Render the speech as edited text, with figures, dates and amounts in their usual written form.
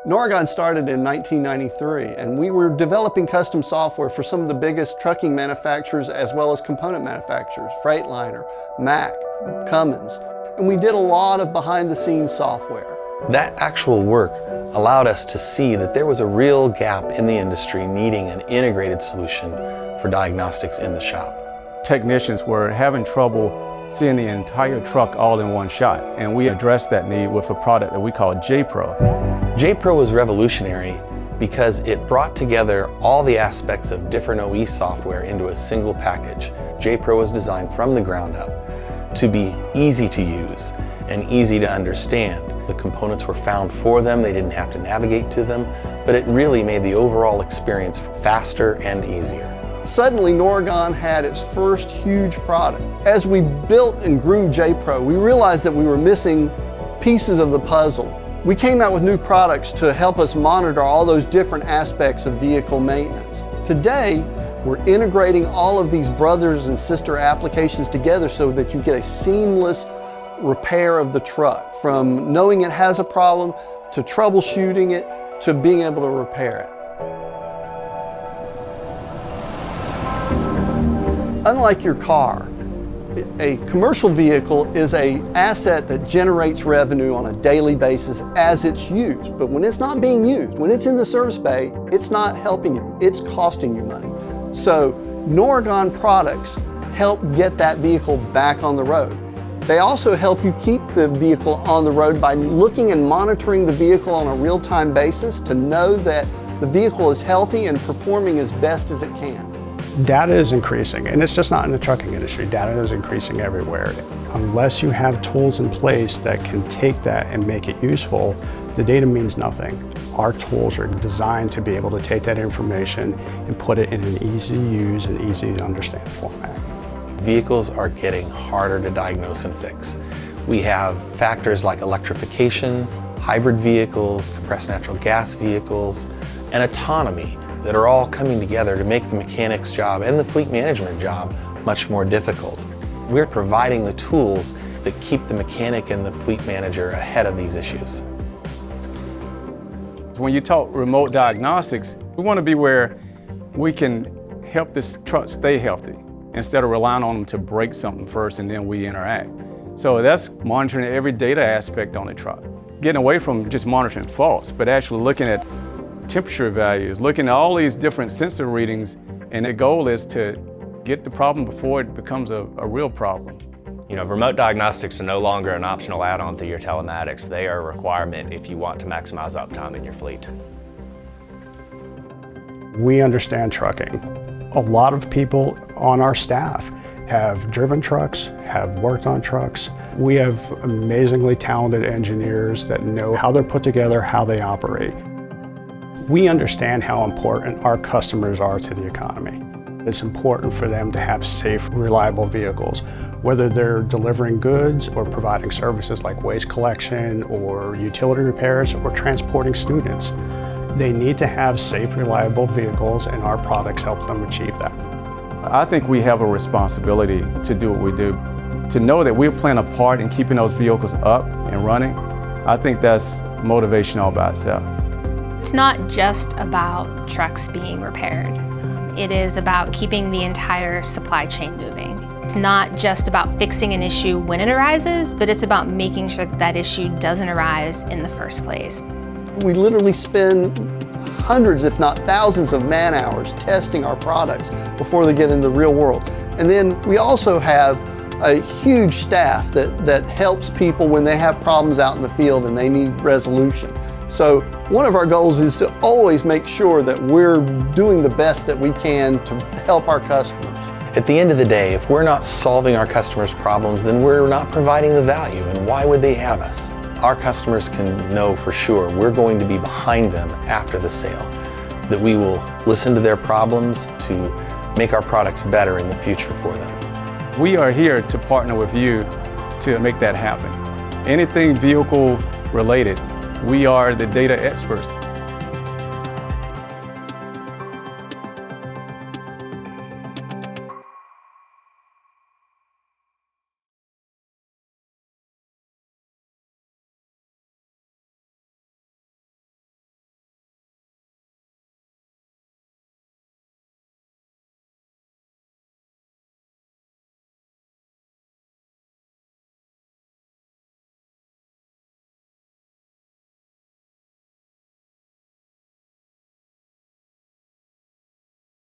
Noregon started in 1993, and we were developing custom software for some of the biggest trucking manufacturers as well as component manufacturers, Freightliner, Mack, Cummins, and we did a lot of behind-the-scenes software. That actual work allowed us to see that there was a real gap in the industry needing an integrated solution for diagnostics in the shop. Technicians were having trouble seeing the entire truck all in one shot, and we addressed that need with a product that we call J-Pro. J-Pro was revolutionary because it brought together all the aspects of different OE software into a single package. J-Pro was designed from the ground up to be easy to use and easy to understand. The components were found for them, they didn't have to navigate to them, but it really made the overall experience faster and easier. Suddenly, Noregon had its first huge product. As we built and grew J-Pro, we realized that we were missing pieces of the puzzle. We came out with new products to help us monitor all those different aspects of vehicle maintenance. Today, we're integrating all of these brothers and sister applications together so that you get a seamless repair of the truck, from knowing it has a problem, to troubleshooting it, to being able to repair it. Unlike your car, a commercial vehicle is an asset that generates revenue on a daily basis as it's used. But when it's not being used, when it's in the service bay, it's not helping you, it's costing you money. So Noregon products help get that vehicle back on the road. They also help you keep the vehicle on the road by looking and monitoring the vehicle on a real-time basis to know that the vehicle is healthy and performing as best as it can. Data is increasing, and it's just not in the trucking industry. Data is increasing everywhere. Unless you have tools in place that can take that and make it useful, the data means nothing. Our tools are designed to be able to take that information and put it in an easy to use and easy to understand format. Vehicles are getting harder to diagnose and fix. We have factors like electrification, hybrid vehicles, compressed natural gas vehicles, and autonomy that are all coming together to make the mechanic's job and the fleet management job much more difficult. We're providing the tools that keep the mechanic and the fleet manager ahead of these issues. When you talk remote diagnostics, we want to be where we can help this truck stay healthy instead of relying on them to break something first and then we interact. So that's monitoring every data aspect on the truck. Getting away from just monitoring faults, but actually looking at temperature values, looking at all these different sensor readings, and the goal is to get the problem before it becomes a real problem. You know, remote diagnostics are no longer an optional add-on to your telematics. They are a requirement if you want to maximize uptime in your fleet. We understand trucking. A lot of people on our staff have driven trucks, have worked on trucks. We have amazingly talented engineers that know how they're put together, how they operate. We understand how important our customers are to the economy. It's important for them to have safe, reliable vehicles, whether they're delivering goods or providing services like waste collection or utility repairs or transporting students. They need to have safe, reliable vehicles, and our products help them achieve that. I think we have a responsibility to do what we do. To know that we're playing a part in keeping those vehicles up and running, I think that's motivation all by itself. It's not just about trucks being repaired. It is about keeping the entire supply chain moving. It's not just about fixing an issue when it arises, but it's about making sure that that issue doesn't arise in the first place. We literally spend hundreds, if not thousands, of man-hours testing our products before they get in the real world. And then we also have a huge staff that helps people when they have problems out in the field and they need resolution. So one of our goals is to always make sure that we're doing the best that we can to help our customers. At the end of the day, if we're not solving our customers' problems, then we're not providing the value, and why would they have us? Our customers can know for sure we're going to be behind them after the sale, that we will listen to their problems to make our products better in the future for them. We are here to partner with you to make that happen. Anything vehicle related, we are the data experts.